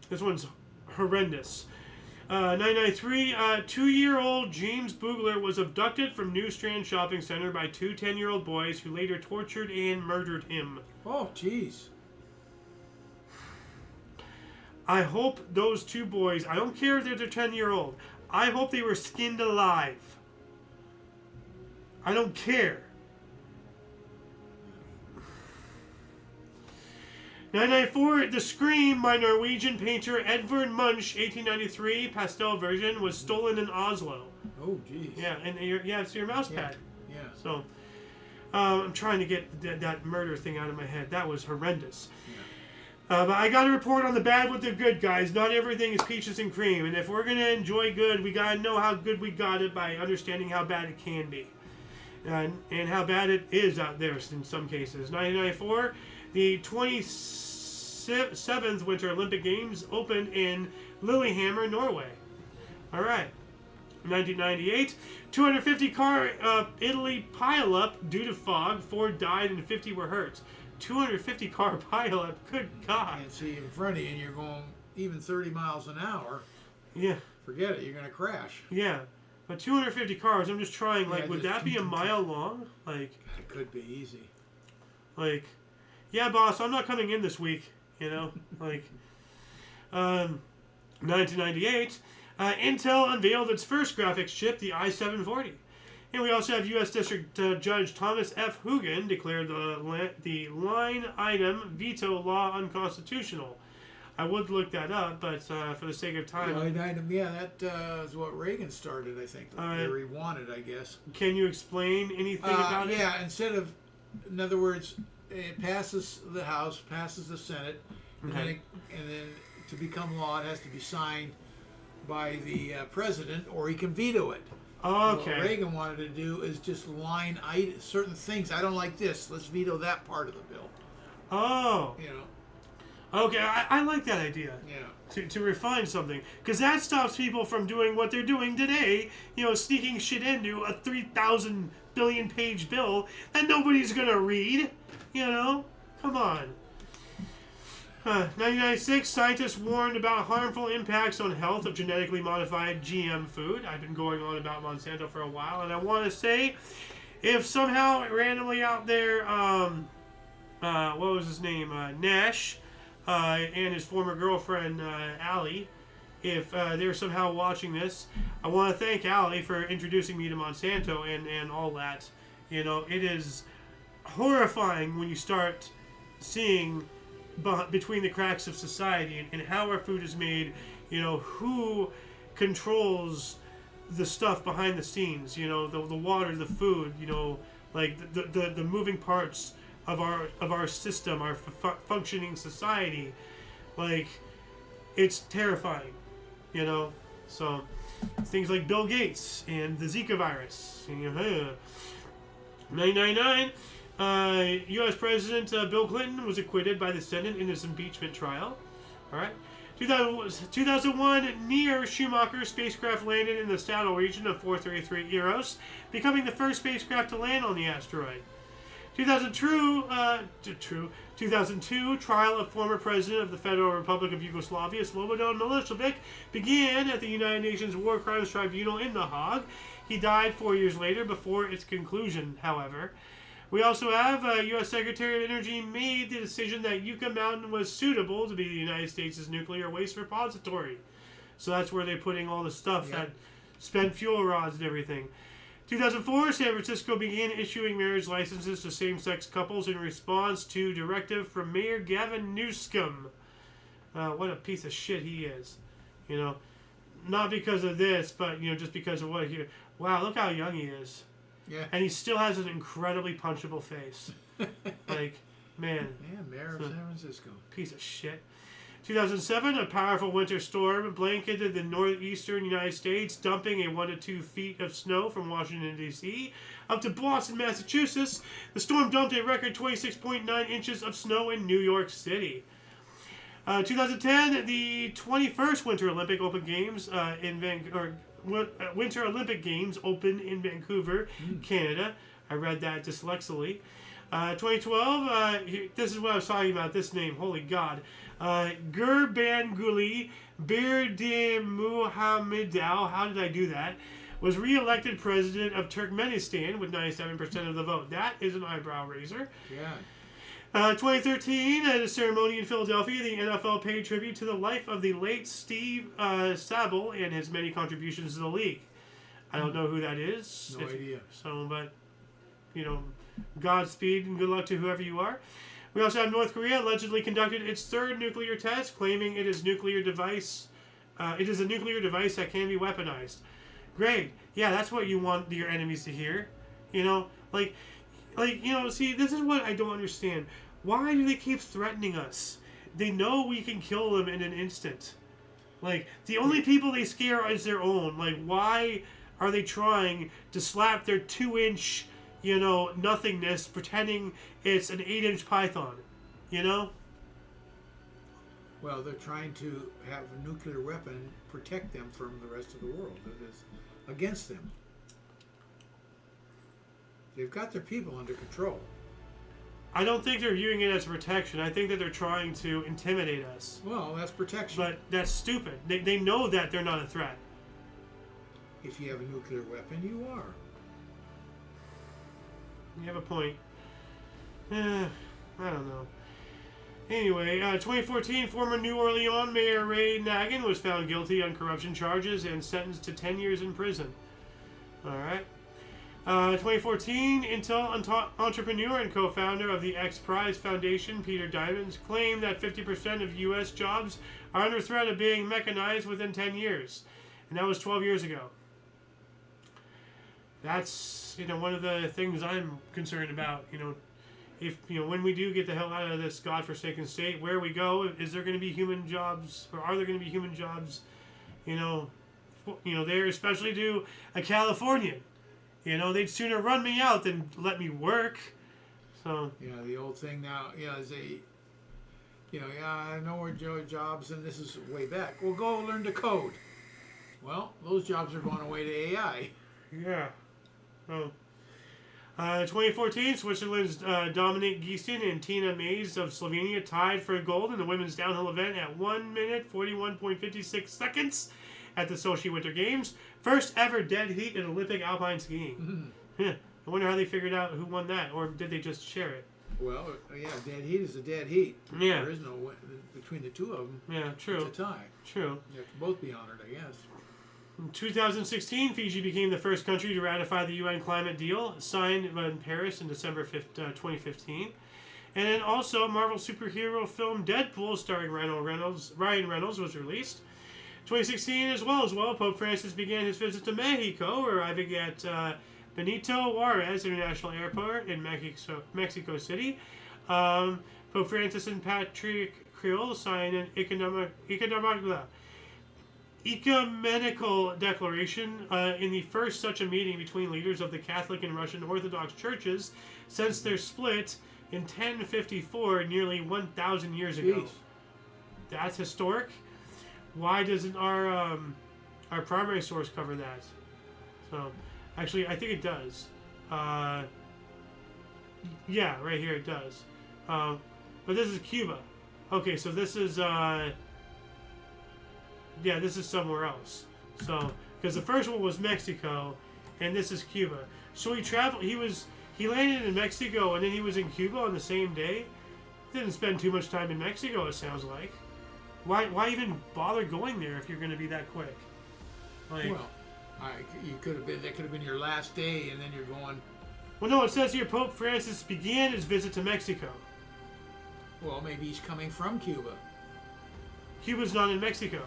This one's horrendous. 993. 2-year-old James Boogler was abducted from New Strand Shopping Center by 2 10-year-old boys who later tortured and murdered him. Oh, jeez. I hope those two boys, I don't care if they're 10-year-old, I hope they were skinned alive. I don't care. 994, The Scream by Norwegian painter Edvard Munch, 1893, pastel version, was stolen in Oslo. Oh, geez. Yeah, and it's your mouse pad. Yeah. So, I'm trying to get that murder thing out of my head. That was horrendous. Yeah. But I got to report on the bad with the good, guys. Not everything is peaches and cream. And if we're going to enjoy good, we got to know how good we got it by understanding how bad it can be. And how bad it is out there in some cases. 1994, the 27th Winter Olympic Games opened in Lillehammer, Norway. All right. 1998, 250-car Italy pileup due to fog. 4 died and 50 were hurt. 250-car pileup. Good God. And see in front of you, and you're going even 30 miles an hour. Yeah. Forget it. You're going to crash. Yeah. But 250 cars, I'm just trying, like, Yeah, would just that be a mile long? Like, It could be easy. like, yeah, boss, I'm not coming in this week, you know? Like, 1998, Intel unveiled its first graphics chip, the i740. And we also have U.S. District Judge Thomas F. Hoogan declared the line item veto law unconstitutional. I would look that up, but for the sake of time... that is what Reagan started, I think. Or he wanted, I guess. Can you explain anything about it? Yeah, in other words, it passes the House, passes the Senate, and then to become law, it has to be signed by the president, or he can veto it. Okay. What Reagan wanted to do is just line certain things. I don't like this. Let's veto that part of the bill. Oh. You know. Okay, I like that idea. Yeah. To refine something. Because that stops people from doing what they're doing today, you know, sneaking shit into a 3,000 billion page bill that nobody's going to read. You know? Come on. 1996, scientists warned about harmful impacts on health of genetically modified GM food. I've been going on about Monsanto for a while, and I want to say, if somehow randomly out there, what was his name? Nash. And his former girlfriend, Allie, if they're somehow watching this, I want to thank Allie for introducing me to Monsanto and all that. You know, it is horrifying when you start seeing between the cracks of society and how our food is made, you know, who controls the stuff behind the scenes, you know, the water, the food, you know, like the moving parts of our system, our functioning society. Like, it's terrifying, you know. So things like Bill Gates and the Zika virus. 999, U.S. President Bill Clinton was acquitted by the Senate in his impeachment trial. All right. 2001, near Schumacher spacecraft landed in the Saddle region of 433 Eros, becoming the first spacecraft to land on the asteroid. 2002, trial of former president of the Federal Republic of Yugoslavia, Slobodan Milosevic, began at the United Nations War Crimes Tribunal in The Hague. He died 4 years later before its conclusion, however. We also have U.S. Secretary of Energy made the decision that Yucca Mountain was suitable to be the United States' nuclear waste repository. So that's where they're putting all the stuff, that spent fuel rods and everything. 2004, San Francisco began issuing marriage licenses to same-sex couples in response to directive from Mayor Gavin Newsom. What a piece of shit he is. You know, not because of this, but, you know, just because of what he... Wow, look how young he is. Yeah. And he still has an incredibly punchable face. Like, man. Yeah, Mayor of San Francisco. Piece of shit. 2007, a powerful winter storm blanketed the northeastern United States, dumping 1 to 2 feet of snow from Washington, D.C. up to Boston, Massachusetts. The storm dumped a record 26.9 inches of snow in New York City. 2010, the 21st Winter Olympic Open Games Winter Olympic Games opened in Vancouver, Canada. I read that dyslexically. 2012, this is what I was talking about, this name, holy God. Gurbanguly Berdimuhamedov, how did I do that, was re-elected president of Turkmenistan with 97% of the vote. That is an eyebrow raiser. Yeah. 2013, at a ceremony in Philadelphia, the NFL paid tribute to the life of the late Steve Sabol and his many contributions to the league. I don't know who that is. No idea. So, but, Godspeed and good luck to whoever you are. We also have North Korea allegedly conducted its third nuclear test, claiming it is nuclear device. It is a nuclear device that can be weaponized. Great. Yeah, that's what you want your enemies to hear. See, this is what I don't understand. Why do they keep threatening us? They know we can kill them in an instant. The only people they scare is their own. Why are they trying to slap their 2-inch, nothingness, pretending it's an 8-inch python? Well, they're trying to have a nuclear weapon protect them from the rest of the world that is against them. They've got their people under control. I don't think they're viewing it as protection. I think that they're trying to intimidate us. Well, that's protection. But that's stupid. They know that they're not a threat. If you have a nuclear weapon, you are. You have a point. I don't know. Anyway, 2014, former New Orleans Mayor Ray Nagin was found guilty on corruption charges and sentenced to 10 years in prison. All right. 2014, Intel entrepreneur and co-founder of the X Prize Foundation, Peter Diamond, claimed that 50% of U.S. jobs are under threat of being mechanized within 10 years. And that was 12 years ago. That's, one of the things I'm concerned about. If, when we do get the hell out of this godforsaken state, where we go, is there going to be human jobs, or are there going to be human jobs, there, especially to a Californian. They'd sooner run me out than let me work. So. Yeah, the old thing now, is I know where jobs, and this is way back. Well, go learn to code. Well, those jobs are going away to AI. Yeah. Oh. 2014, Switzerland's Dominique Giesen and Tina Mays of Slovenia tied for gold in the women's downhill event at 1 minute 41.56 seconds at the Sochi Winter Games. First ever dead heat in Olympic alpine skiing. Mm-hmm. I wonder how they figured out who won that, or did they just share it? Well, dead heat is a dead heat. Yeah. There is no between the two of them. Yeah, true. It's a tie. True. They have to both be honored, I guess. In 2016, Fiji became the first country to ratify the UN climate deal, signed in Paris in December 2015. And then also, Marvel superhero film Deadpool, starring Ryan Reynolds, was released. 2016 as well, Pope Francis began his visit to Mexico, arriving at Benito Juarez International Airport in Mexico City. Pope Francis and Patrick Krill signed an ecumenical declaration in the first such a meeting between leaders of the Catholic and Russian Orthodox churches since their split in 1054, nearly 1,000 years ago. Jeez. That's historic. Why doesn't our primary source cover that? So, actually, I think it does. Yeah, right here it does. But this is Cuba. Okay, so this is this is somewhere else. So, because the first one was Mexico, and this is Cuba. So he traveled. He landed in Mexico, and then he was in Cuba on the same day. Didn't spend too much time in Mexico, it sounds like. Why even bother going there if you're going to be that quick? You could have been. That could have been your last day, and then you're going. Well, no, it says here Pope Francis began his visit to Mexico. Well, maybe he's coming from Cuba. Cuba's not in Mexico.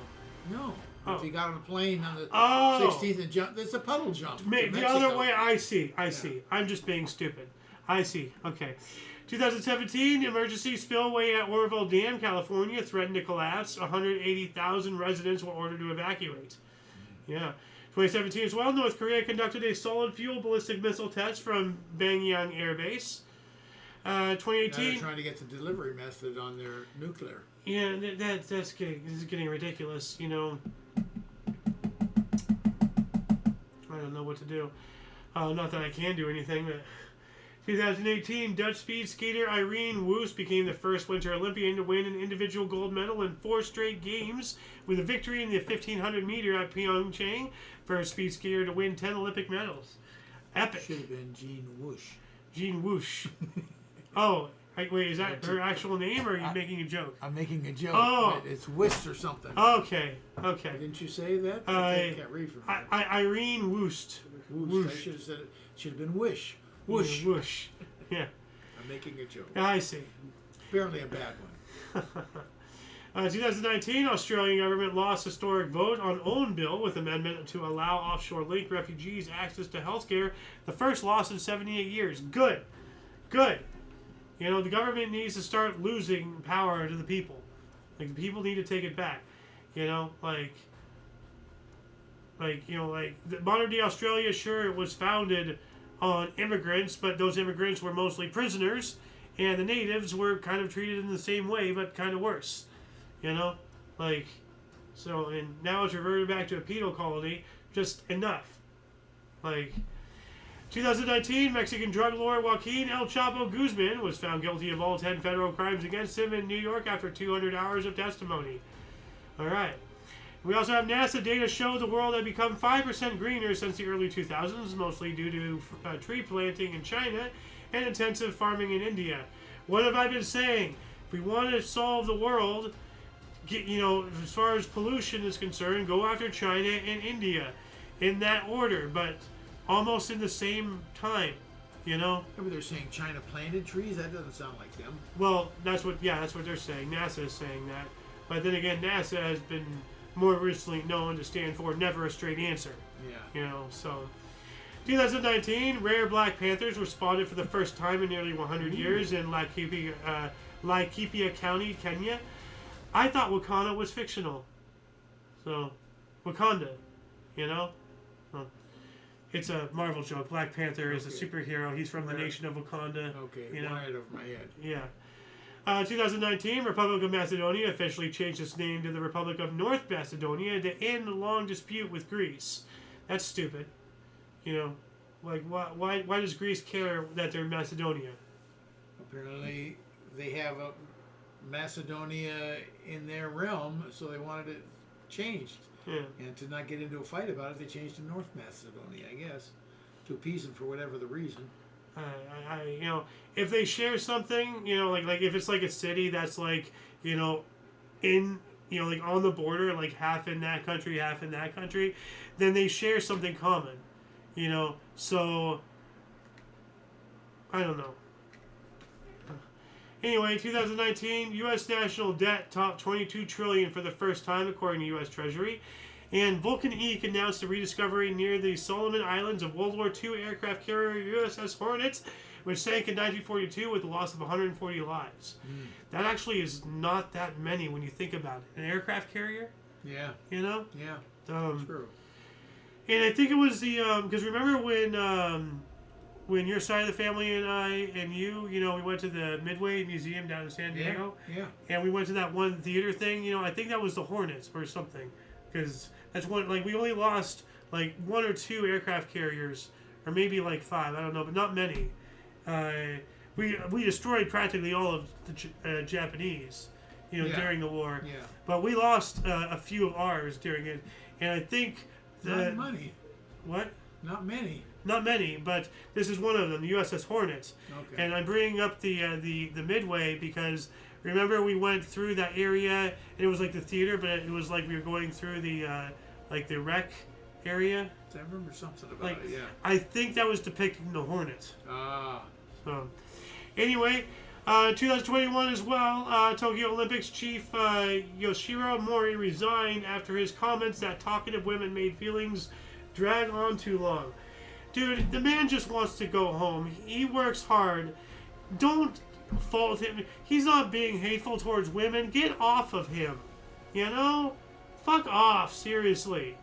No. Oh. If he got on a plane on the 16th and jump, it's a puddle jump. The other way, I see. I'm just being stupid. I see. Okay. 2017, emergency spillway at Oroville Dam, California, threatened to collapse. 180,000 residents were ordered to evacuate. Yeah. 2017 as well, North Korea conducted a solid fuel ballistic missile test from Bangyang Air Base. 2018. Now they're trying to get the delivery method on their nuclear. Yeah, this is getting ridiculous. I don't know what to do. Not that I can do anything, but 2018, Dutch speed skater Irene Wust became the first Winter Olympian to win an individual gold medal in 4 straight games, with a victory in the 1500 meter at Pyeongchang. First speed skater to win 10 Olympic medals. Epic. Should have been Jean Woosh. Jean Woosh. Oh, Wait, is that her actual name, or are you making a joke? I'm making a joke. Oh. But it's Wist or something. Okay. Didn't you say that? I can't read from here. Irene Woost. Woost. I should have said it. Should have been Wish. Whoosh. Whoosh. Yeah. I'm making a joke. I see. Apparently a bad one. 2019, Australian government lost historic vote on own bill with amendment to allow offshore link refugees access to health care. The first loss in 78 years. Good. You know, the government needs to start losing power to the people. Like, the people need to take it back. You know, like the modern day Australia, sure, it was founded on immigrants, but those immigrants were mostly prisoners, and the natives were kind of treated in the same way, but kind of worse. You know, like, so, and now it's reverted back to a penal colony. Just enough. Like, 2019, Mexican drug lord Joaquin El Chapo Guzman was found guilty of all 10 federal crimes against him in New York after 200 hours of testimony. All right. We also have NASA data show the world had become 5% greener since the early 2000s, mostly due to tree planting in China and intensive farming in India. What have I been saying? If we want to solve the world, as far as pollution is concerned, go after China and India in that order, but almost in the same time, you know? Maybe they're saying China planted trees? That doesn't sound like them. Well, that's what they're saying. NASA is saying that. But then again, NASA has been more recently known to stand for never a straight answer. Yeah. You know, so 2019, rare black panthers were spotted for the first time in nearly 100 years in Laikipia County, Kenya. I thought Wakanda was fictional. So, Wakanda, you know? Well, it's a Marvel joke. Black Panther is a superhero. He's from the nation of Wakanda. Okay, you know? wired over my head. Yeah. 2019, Republic of Macedonia officially changed its name to the Republic of North Macedonia to end the long dispute with Greece. That's stupid. You know, like, why does Greece care that they're Macedonia? Apparently, they have a Macedonia in their realm, so they wanted it changed. Yeah. And to not get into a fight about it, they changed to North Macedonia, I guess, to appease them for whatever the reason. You know, if they share something, you know, like if it's like a city that's like, you know, in, you know, like on the border, like half in that country, then they share something common, you know. So I don't know. Anyway, 2019, U.S. national debt topped $22 trillion for the first time, according to U.S. Treasury. And Vulcan Inc. announced the rediscovery near the Solomon Islands of World War II aircraft carrier USS Hornets, which sank in 1942 with the loss of 140 lives. That actually is not that many when you think about it. An aircraft carrier? Yeah. You know? Yeah. True. And I think it was the because remember when your side of the family and I and you know, we went to the Midway Museum down in San Diego. Yeah. And we went to that one theater thing. You know, I think that was the Hornets or something, because that's one. Like, we only lost like 1 or 2 aircraft carriers, or maybe like 5. I don't know, but not many. We destroyed practically all of the Japanese, you know, during the war. Yeah. But we lost a few of ours during it, and I think Not many. What? Not many. Not many, but this is one of them, the USS Hornets. Okay. And I'm bringing up the Midway because remember we went through that area and it was like the theater, but it was like we were going through the like the wreck area. I remember something about Like, it. Yeah. I think that was depicting the Hornets. Ah. So, anyway, 2021 as well. Tokyo Olympics chief Yoshiro Mori resigned after his comments that talkative women made feelings drag on too long. Dude, the man just wants to go home. He works hard. Don't fault him. He's not being hateful towards women. Get off of him. You know? Fuck off, seriously.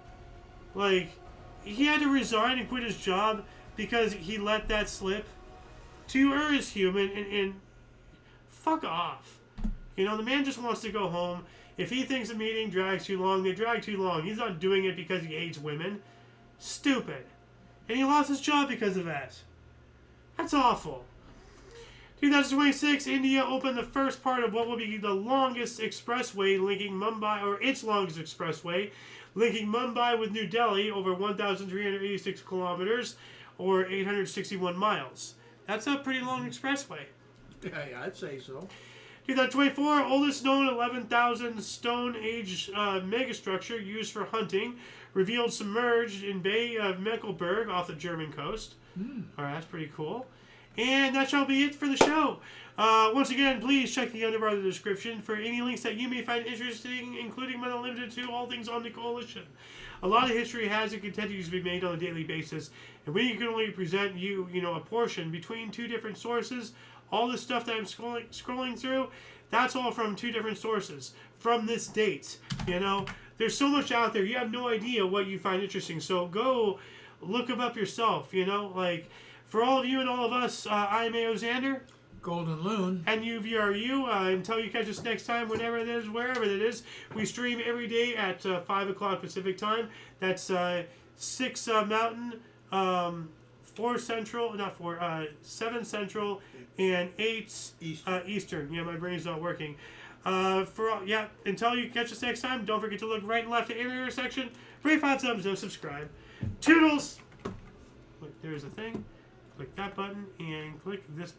Like, he had to resign and quit his job because he let that slip. To err is human, and fuck off. You know, the man just wants to go home. If he thinks a meeting drags too long, they drag too long. He's not doing it because he hates women. Stupid. And he lost his job because of that. That's awful. 2026, India opened the first part of what will be the longest expressway linking Mumbai, or its longest expressway, linking Mumbai with New Delhi, over 1,386 kilometers, or 861 miles. That's a pretty long expressway. Yeah, I'd say so. 2024, oldest known 11,000 Stone Age megastructure used for hunting, revealed submerged in Bay of Mecklenburg off the German coast. All right, that's pretty cool. And that shall be it for the show. Once again, please check the underbar of the description for any links that you may find interesting, including but not limited to all things on the Coalition. A lot of history has and continues to be made on a daily basis, and we can only present you, a portion between two different sources. All the stuff that I'm scrolling through, that's all from two different sources from this date. There's so much out there. You have no idea what you find interesting. So go look them up yourself. For all of you and all of us, I'm A.O. Xander. Golden Loon. And UVRU. Until you catch us next time, whenever it is, wherever it is, we stream every day at 5 o'clock Pacific time. That's 6 Mountain, 4 Central, not 4, 7 Central, and 8 Eastern. Yeah, my brain's not working. Until you catch us next time, don't forget to look right and left at the intersection. Rate 5 thumbs up, subscribe. Toodles! Look, there's a thing. Click that button and click this